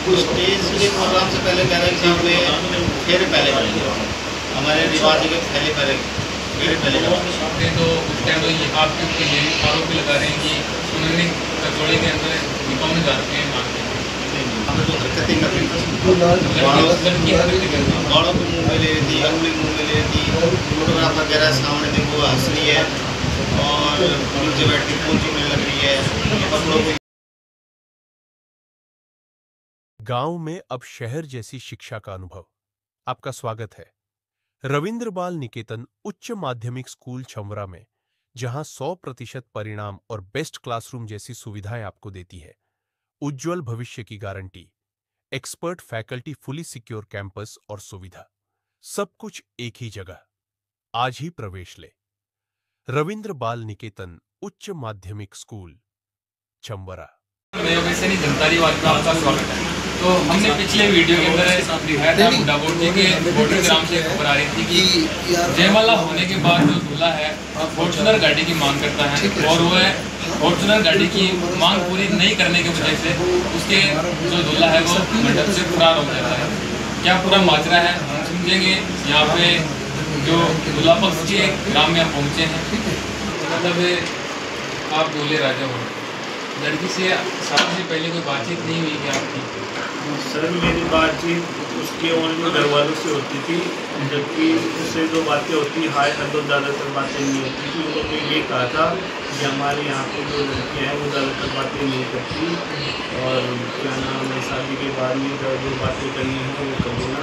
Stage के programme से पहले कह रहे हैं कि हमें फेरे पहले करेंगे, हमारे रिवाज के फेरे पहले तो उस टाइम तो ये आपके ऊपर ये आरोप लगा रहे हैं कि उन्होंने कचौड़े के अंदर 52,000 रुपये मांगे। हमें जो हरकतें कर रही थी, बालों को मुँह में ले रही थी, अंगुली मुँह में ले रही थी, फोटोग्राफ वगैरह सामने देखो हंस रही है और नीचे बैठ के फोन चुनने लग रही है कपड़ों को। गांव में अब शहर जैसी शिक्षा का अनुभव। आपका स्वागत है रविंद्र बाल निकेतन उच्च माध्यमिक स्कूल छमरा में, जहां 100% परिणाम और बेस्ट क्लासरूम जैसी सुविधाएं आपको देती है। उज्जवल भविष्य की guarantee, expert faculty, fully secure campus और सुविधा, सब कुछ एक ही जगह। आज ही प्रवेश ले। रविंद्र बाल निकेतन उच्च माध्यमिक स्कूल छमरा। मैं वैसे नहीं जनतारी वाद का आपका स्वागत है। तो हमने पिछले वीडियो के अंदर दिखाया था बुड्ढा बोर्ड के बोर्डिंग ग्राम से खबर आ रही थी कि जयमाला होने के बाद जो दूल्हा है फॉर्चुनर गाड़ी की मांग करता है और वो है फॉर्चुनर गाड़ी की मांग पूरी नहीं करने की वजह से उसके जो दूल्हा है वो मंडप से फरार हो जाता है। क्या पूरा माजरा है हम समझेंगे। यहाँ पे जो दूल्हा पक्ष के ग्राम में पहुँचे हैं, मतलब आप दूल्हे राजा हो, लड़की से शादी से पहले कोई बातचीत नहीं हुई क्या आपकी? सर मेरी बातचीत उसके ओनली घर वालों से होती थी, जबकि उससे जो बातें होती हाय हेलो ज़्यादातर बातें नहीं होती थी। उन्होंने ये कहा था कि हमारे यहाँ पे जो लड़कियाँ हैं वो ज़्यादातर बातें नहीं करती और क्या नाम है शादी के बाद में जो बातें करनी है वो कर देना,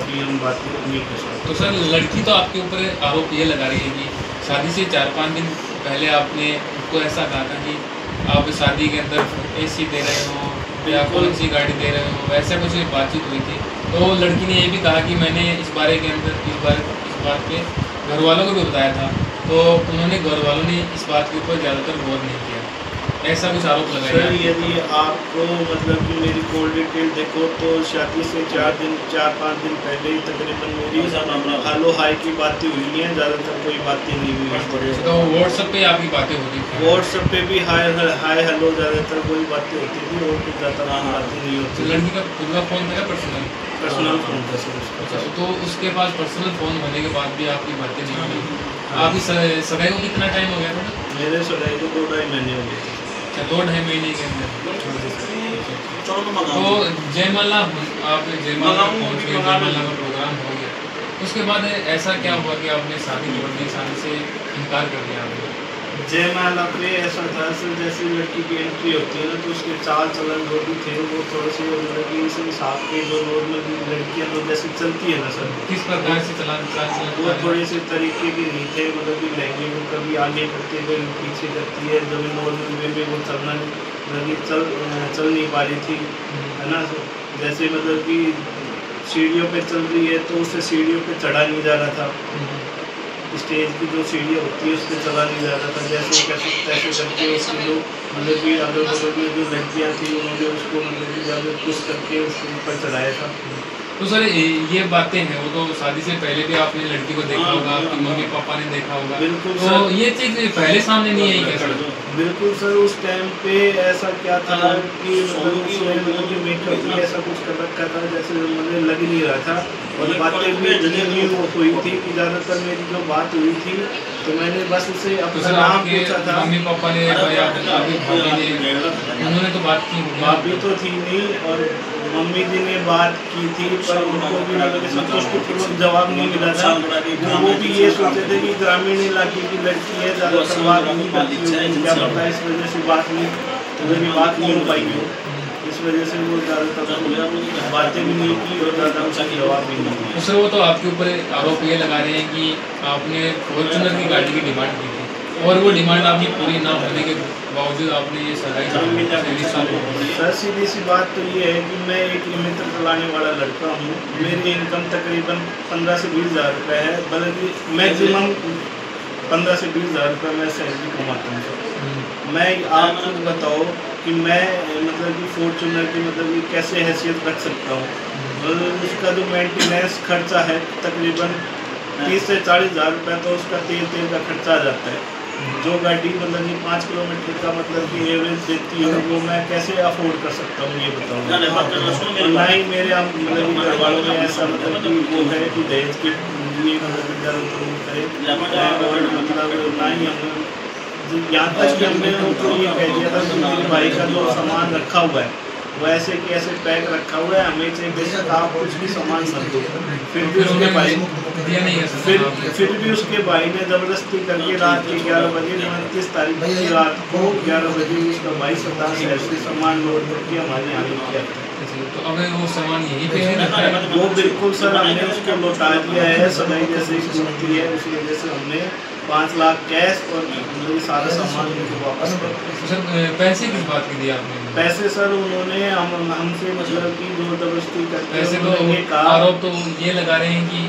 अभी हम बातें नहीं कर सकते। तो सर लड़की तो आपके ऊपर आरोप ये लगा रही है कि शादी से 4-5 दिन पहले आपने उसको ऐसा कहा था कि आप शादी के अंदर AC दे रहे हो या कौन सी गाड़ी दे रहे हो, वैसा कुछ बातचीत हुई थी। तो लड़की ने ये भी कहा कि मैंने इस बात पे घर वालों को भी बताया था, तो उन्होंने घर वालों ने इस बात के ऊपर ज़्यादातर गौर नहीं किया, ऐसा कुछ आरोप लगाया। सर यदि आपको मतलब कि मेरी कॉल डिटेल देखो तो शादी से 4-5 दिन पहले ही तकरीबन मेरी हेलो हाय की बातें हुई हैं, ज़्यादातर कोई बातें नहीं हुई। तो व्हाट्सएप पे आपकी बातें होती थी? व्हाट्सएप पे भी हाय हेलो ज़्यादातर कोई बातें होती थी और कुछ ज़्यादा बातें नहीं होती। लड़की का खुद का फ़ोन था या पर्सनल फ़ोन था सर उसका। तो उसके पास पर्सनल फ़ोन होने के बाद भी आपकी बातें नहीं हुई। आपकी सगाई को कितना टाइम हो गया था? मेरे सगाई को 2-2.5 महीने हो गए थे। अच्छा, 2-2.5 महीने के अंदर। तो जयमाला आप जयमाला पहुँच गए, जयमाला का प्रोग्राम हो गया, उसके बाद ऐसा क्या हुआ कि आपने शादी छोड़ दी, शादी से इनकार कर दिया आपने? जयमाला पे ऐसा था सर, जैसे लड़की की एंट्री होती है ना तो उसके चाल चलन जो भी थे वो थोड़े से लड़की से हिसाब के जो नॉर्मल लड़कियाँ लोग जैसे चलती है ना सर, किस प्रकार से चलन वो थोड़े से तरीके के नहीं थे। मतलब कि लहंगे को कभी आगे करते हुए पीछे करती है, जब नॉर्मल वे में वो चलना लगी चल नहीं पा रही थी, है ना। जैसे मतलब कि सीढ़ियों पे चल रही है तो उससे सीढ़ियों पे चढ़ा नहीं जा रहा था, स्टेज की जो सीढ़ियाँ होती है उस पर चला नहीं जा रहा था। जैसे तैसे करके उसके जो मतलब कि अगल बगल में जो लड़कियाँ थी उन्होंने उसको मतलब कि ज़्यादा पुश करके उसके ऊपर चढ़ाया था। तो सर ये बातें हैं, वो तो शादी से पहले भी आपने लड़की को देखा होगा, आपके मम्मी पापा ने देखा होगा। बिल्कुल तो सर, ये चीज़ पहले सामने नहीं आई क्या सर? बिल्कुल सर, उस टाइम पे ऐसा क्या था कि मतलब कि मेकअप भी ऐसा कुछ कर रखा था जैसे मुझे लग नहीं रहा था और बातें भी इतनी हुई थी कि ज़्यादातर मेरी जो बात हुई थी तो मैंने बस उसे अपना नाम पूछा था। मम्मी पापा ने या आपकी भाभी ने, उन्होंने तो बात की? भाभी तो थी नहीं और मम्मी जी ने बात की थी पर उनको भी मतलब संतुष्टिपूर्वक जवाब नहीं मिला था। वो भी ये सोचते थे कि ग्रामीण इलाके की लड़की है, ज़्यादातर बात नहीं करती होगी, क्या पता इस वजह से बात नहीं हो पाई हो, इस वजह से वो ज़्यादातर बातें भी नहीं की और ज़्यादा उसका जवाब भी नहीं दिया। सर वो तो आपके ऊपर आरोप ये लगा रहे हैं कि आपने फॉर्चुनर की गाड़ी की डिमांड की थी और वो डिमांड आपकी पूरी ना होने के बावजूद आपने ये सगाई। सर सीधी सी बात तो ये है कि मैं एक लिमिटेड चलाने वाला लड़का हूँ, मेरी इनकम तकरीबन 15 से 20 हज़ार रुपये है, बल्कि मैक्सिमम 15 से 20 हज़ार रुपये मैं सैलरी कमाता हूँ। मैं आप खुद बताओ कि मैं मतलब कि फॉर्चुनर की मतलब कि कैसे हैसियत रख सकता हूँ। मतलब उसका जो मेंटेनेंस खर्चा है तकरीबन 30 से 40 हज़ार रुपये तो उसका तेल का खर्चा आ जाता है। जो गाड़ी मतलब कि 5 किलोमीटर का मतलब कि एवरेज देती है वो मैं कैसे अफोर्ड कर सकता हूँ ये बताऊँ। और ना ही मेरे मतलब कि घर वालों में ऐसा मतलब कि वो है कि दहेज के लिए मतलब कि डर करे, और मतलब ना ही हम यहाँ तक कि हमने उनको ये कह दिया था कि मेरे भाई का जो सामान रखा हुआ है वो ऐसे कि ऐसे पैक रखा हुआ है, हमें चाहिए बेशक आप कुछ भी सामान मत दो। फिर भी उसके भाई फिर भी उसके भाई ने ज़बरदस्ती करके रात के 11 बजे 29 तारीख की रात को 11 बजे उसका भाई 17 शहर से सामान लोड करके हमारे यहाँ ले किया। तो अगर वो सामान यहीं पे है वो बिल्कुल सर हमने उसको लौटा दिया है, सगाई जैसे कीमती है उस वजह से हमने 5 लाख कैश और ये सारा सामान उनको वापस कर दिया। सर पैसे किस बात की दिए आपने? पैसे सर उन्होंने हमसे मतलब कि ज़बरदस्ती करके पैसे तो ये कहा, आरोप तो ये लगा रहे हैं कि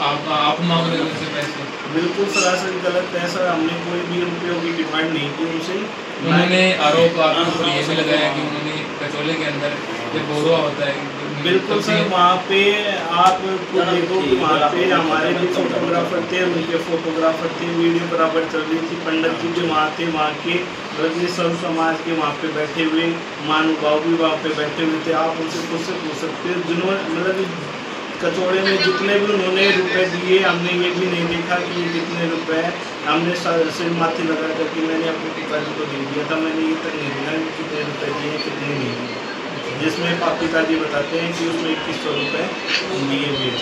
आप मांग रहे हो उनसे पैसे। बिल्कुल सरासर गलत है सर, हमने कोई भी रुपयों की डिमांड नहीं की उनसे। उन्होंने आरोप आपके ऊपर ये भी लगाया कि उन्होंने कचौले के अंदर जब बोरुआ होता है। बिल्कुल सर, वहाँ पे आप खुद देखो कि वहाँ पे हमारे भी फोटोग्राफर थे, उनके फोटोग्राफर थे, वीडियो बराबर चल रही थी, पंडित जी भी वहाँ थे, वहाँ के रजनी सर्व समाज के वहाँ पे बैठे हुए महानुभाव भी वहाँ पे बैठे हुए थे। आप उनसे खुद से पूछ सकते हो जिन्होंने मतलब कचौड़े में जितने भी उन्होंने रुपए दिए, हमने ये भी नहीं देखा कि ये कितने रुपए हैं। हमने सिर माथे लगा करके मैंने अपने पिताजी को दे दिया था, मैंने ये तक नहीं देखा कि कितने रुपए दिए कितने नहीं दिए, जिसमें पिताजी बताते हैं कि उसमें 2100 रुपये दिए हुए।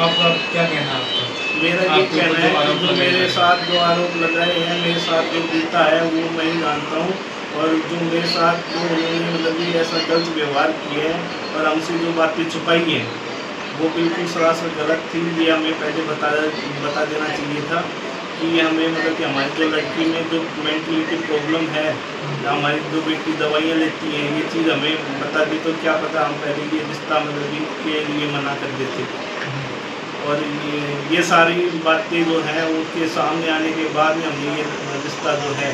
आपका क्या कहना है? मेरा ये कहना है कि जो मेरे साथ जो आरोप लगाए हैं, मेरे साथ जो बीता है वो मैं ही जानता हूँ, और जो मेरे साथ जो उन्होंने मतलब कि ऐसा गलत व्यवहार किया है और हमसे जो बातें छुपाई हैं वो बिल्कुल सरासर गलत थी। ये हमें पहले बता देना चाहिए था कि हमें मतलब कि हमारी जो लड़की में जो मेंटलिटी प्रॉब्लम है, हमारी जो बेटी दवाइयाँ लेती हैं, ये चीज़ हमें बता दी तो क्या पता हम पहले ये रिश्ता मतलब के लिए मना कर देते। और ये सारी बातें जो हैं उनके सामने आने के बाद में हमने ये रिश्ता जो है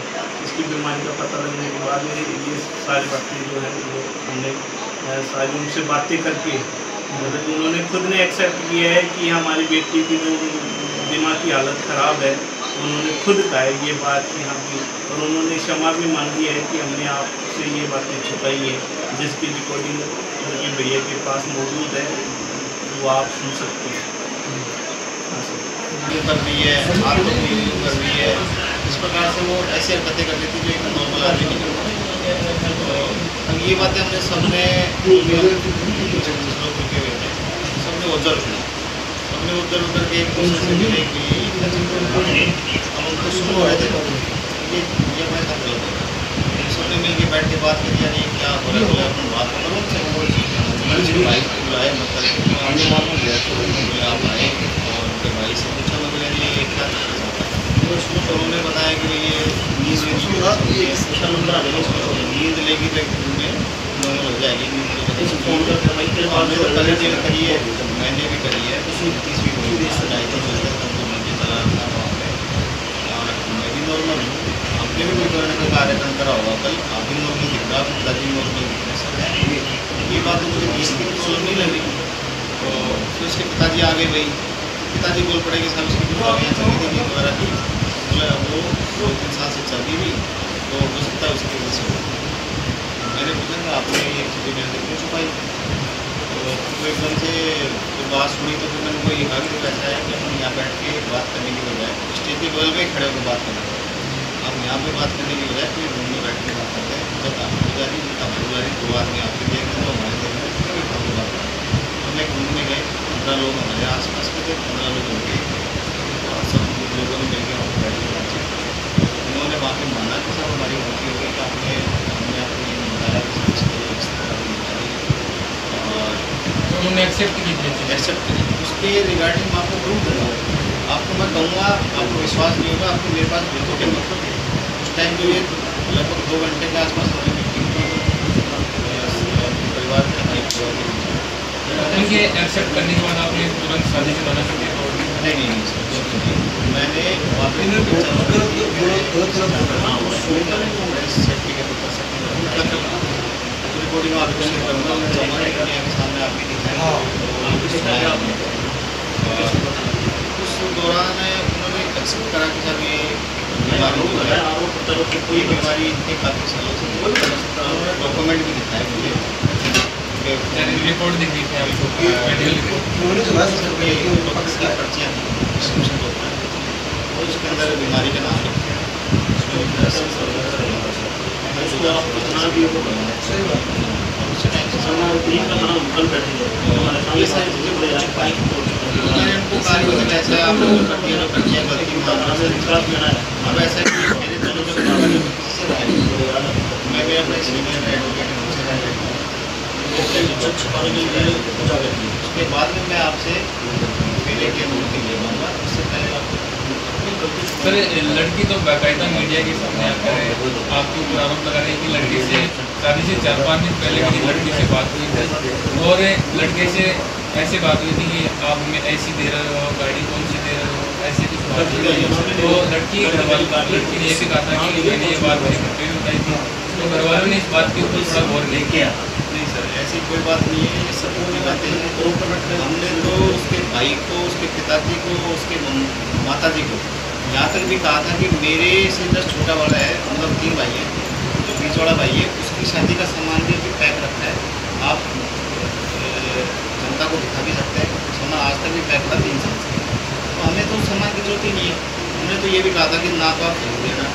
इसकी बीमारी का पता लगने के बाद में ये सारी बातें जो है वो हमने सारी उनसे बातें करके मतलब उन्होंने खुद ने एक्सेप्ट किया है कि हमारी बेटी की जो दिमाग की हालत ख़राब है, उन्होंने खुद कहा है ये बात कि हम भी, और उन्होंने क्षमा भी मांगी है कि हमने आपसे ये बातें छुपाई है, जिसकी रिकॉर्डिंग उनके भैया के पास मौजूद है, वो आप सुन सकते हैं। कर रही है, आत्महत्या कर रही है, इस प्रकार से वो ऐसी हरकतें कर रही थी जो एक नॉर्मल आदमी नहीं करता। तो ये बातें हमने सबने सबने उधर के एक दूसरे से मिले कि हम उनको सुन रहे थे, ये मैं सब गलत है। सबने मिल के बैठ के बात करी, यानी क्या हो रहा है अपन बात करो से भाई को बुलाया, मतलब हमने मालूम दिया तो आप आए और उनके भाई से पूछा मतलब ये क्या तो उन्होंने बताया कि ये नींद लेगी तो नॉर्मल हो जाएगी। हमने तो करी है, मैंने भी करी है, 30वीं मुझे चला था वहाँ पे, और मैं भी नॉर्मल हूँ। आपने भी कोई करने का कार्यक्रम करा होगा कल, आप भी नॉर्मल दिख रहा, पिताजी नॉर्मल दिख रहे सब। ये बात मुझे 20 की प्रॉब्लम नहीं लगी, तो फिर उसके पिताजी आगे भाई पिताजी बोल पड़े कि सब इसकी दवाइयाँ चली थी वगैरह की, वो 2-3 साल से चल रही थी, तो हो सकता है उसकी वजह से। मैंने पूछा कि आपने ये चीज़ें मेरे से क्यों छुपाई, तो एकदम से तो बात सुनी, तो फिर मैंने को ये कहा कि ऐसा है कि हम यहाँ बैठ के बात करने की बजाय स्टेज के बगल में खड़े होकर बात करते हैं, हम यहाँ पे बात करने की बजाय फिर रूम में बैठ के बात करते हैं। जब आप पुजारी 2 आदमी आपके देख रहे हैं, हमारे देख रहे हैं, फिर बात करते हैं। हम एक रूम में गए, 15 लोग हमारे आस पास के थे, 15 लोग होंगे, और सब लोगों ने मिलकर वहाँ बैठ के बातचीत। उन्होंने वहाँ पर माना कि सब हमारी गलती हो गई कि हमने आपको ये बताया कि इस तरह की बताई, और उन्होंने एक्सेप्ट की उसके रिगार्डिंग मैं आपको प्रूफ दूँगा। आपको मैं कहूँगा, आपको विश्वास नहीं होगा, आपको मेरे पास भेजो के मतलब उस टाइम जो ये लगभग 2 घंटे के आसपास हमारी मीटिंग परिवार के उनके एक्सेप्ट करने के बाद आपने तुरंत शादी से मना कर दिया? नहीं सर, मैंने वहाँ पे रिपोर्टिंग ऑफिस से करूँगा, हमारे के सामने आपकी दिखाएंगे। उस दौरान उन्होंने एक्सेप्ट करा कि सर ये बीमारी हो है, कोई बीमारी इतने काफ़ी सालों से डॉक्यूमेंट भी दिखाया मुझे, रिपोर्ट दिख रही थी आपको, मेडिकल रिपोर्ट पर्चियाँ डिस्क्रिप्शन डॉक्यूमेंट और उसके अंदर बीमारी का नाम लिखा है, ये सारी चीज़ें मैंने उनको कहा कि ऐसा आप लोगों कर दिया पर्चियाँ गलती माना, अब ऐसा कि मेरे दोनों जो मैं भी अपने सीनियर एडवोकेट उनसे रह रहा हूँ, उसके बाद में मैं आपसे पहले के अनुमति ले पाऊँगा, उससे पहले आपको सर लड़की तो बाकायदा मीडिया के सामने आकर आपके ऊपर आरोप लगा रही है कि लड़की से शादी से 4-5 दिन पहले मेरी लड़की से बात हुई थी और लड़के से ऐसे बात हुई थी कि आप हमें ऐसी दे रहे हो, गाड़ी कौन सी दे रहे हो, ऐसे कुछ बात हुई थी। तो लड़की ने ये भी कहा था कि मैंने ये बात मेरे घर पे भी बताई थी, तो घर वालों ने इस बात के ऊपर थोड़ा गौर नहीं किया। नहीं सर, ऐसी कोई बात नहीं है, ये सब की बातें हमने तो उसके भाई को, उसके पिताजी को, उसके माता जी को यहाँ तक भी कहा था कि मेरे से 10 छोटा वाला है, मतलब 3 भाई है, जो बीच वाला भाई है उसकी शादी का सामान भी अभी पैक रखा है, आप जनता को दिखा भी सकते हैं, सोना आज तक भी पैक रहा 3 साल से। तो हमें तो सामान की जरूरत ही नहीं है, हमने तो ये भी कहा था कि ना तो आप फ्रिज देना,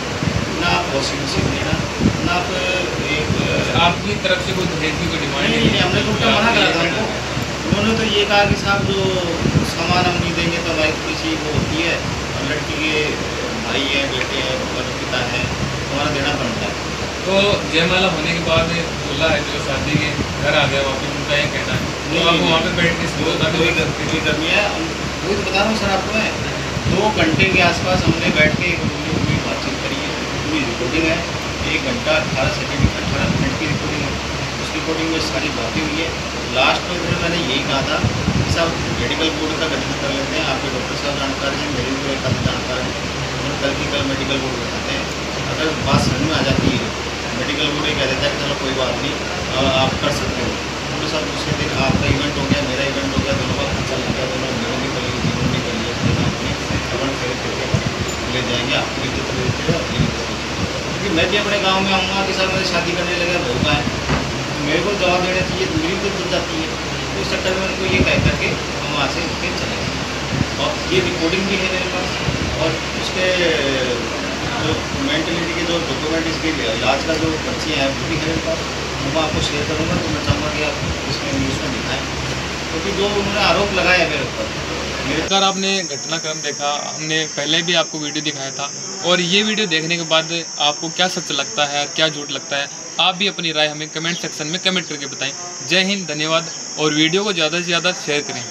ना आप वॉशिंग मशीन देना, ना आप एक आपकी तरफ से कोई दहेज की कोई डिमांड नहीं, हमने तो उल्टा मना करा था हमको। उन्होंने तो ये कहा कि साहब जो सामान हम नहीं देंगे तो हमारी थोड़ी सी वो होती है, और लड़की के भाई है, बेटे हैं, पिता है, हमारा देना पड़ता है। तो जयमाला होने के बाद दूल्हा है जो शादी के घर आ गया वापस, उनका ये कहना है तो आप वहाँ पे बैठ के कोई गर्मी है, वही तो बता रहा हूँ सर आपको मैं, 2 घंटे के आसपास हमने बैठ के बातचीत करी है, पूरी रिकॉर्डिंग है, 1 घंटा 18 सेकेंड 18 मिनट की रिकॉर्डिंग है, उस रिकॉर्डिंग में सारी बातें हुई है। लास्ट में फिर मैंने यही कहा था कि साहब मेडिकल बोर्ड का गठन कर लेते हैं, आपके डॉक्टर साहब जानकार हैं, मेरे भी एक आध जानकार हैं, और कल की कल मेडिकल बोर्ड बताते हैं, अगर बात समझ में आ जाती है मेडिकल बोर्ड ये कह देता है कि चलो कोई बात नहीं आप कर सकते हो, डॉक्टर साहब दूसरे दिन आपका इवेंट हो गया, मेरा इवेंट हो गया, दोनों का खर्चा लग गया, दोनों मेहनत भी कर ली, जीवन भी कर लिया, खबर खरीद करके ले जाएंगे, आपकी इज्जत ले लेते हैं, अपनी इज्जत क्योंकि मैं भी अपने गाँव में आऊँगा कि साहब मेरी शादी करने लगा बहू का है, मेरे को जवाब देना चाहिए, मेरी तो इज्जत जाती है, तो इस चक्कर में उनको ये कह करके हम वहाँ से उठ के चले गए। और ये रिकॉर्डिंग भी है मेरे पास, और उसके जो मेंटलिटी के जो डॉक्यूमेंट इसके इलाज का जो पर्ची है वो भी है मेरे पास, मैं आपको शेयर करूँगा, तो मैं चाहूँगा कि आप इसमें न्यूज़ में दिखाएँ, क्योंकि जो उन्होंने आरोप लगाया है मेरे ऊपर। अगर आपने घटनाक्रम देखा, हमने पहले भी आपको वीडियो दिखाया था, और ये वीडियो देखने के बाद आपको क्या सच लगता है और क्या झूठ लगता है, आप भी अपनी राय हमें कमेंट सेक्शन में कमेंट करके बताएं। जय हिंद, धन्यवाद, और वीडियो को ज़्यादा से ज़्यादा शेयर करें।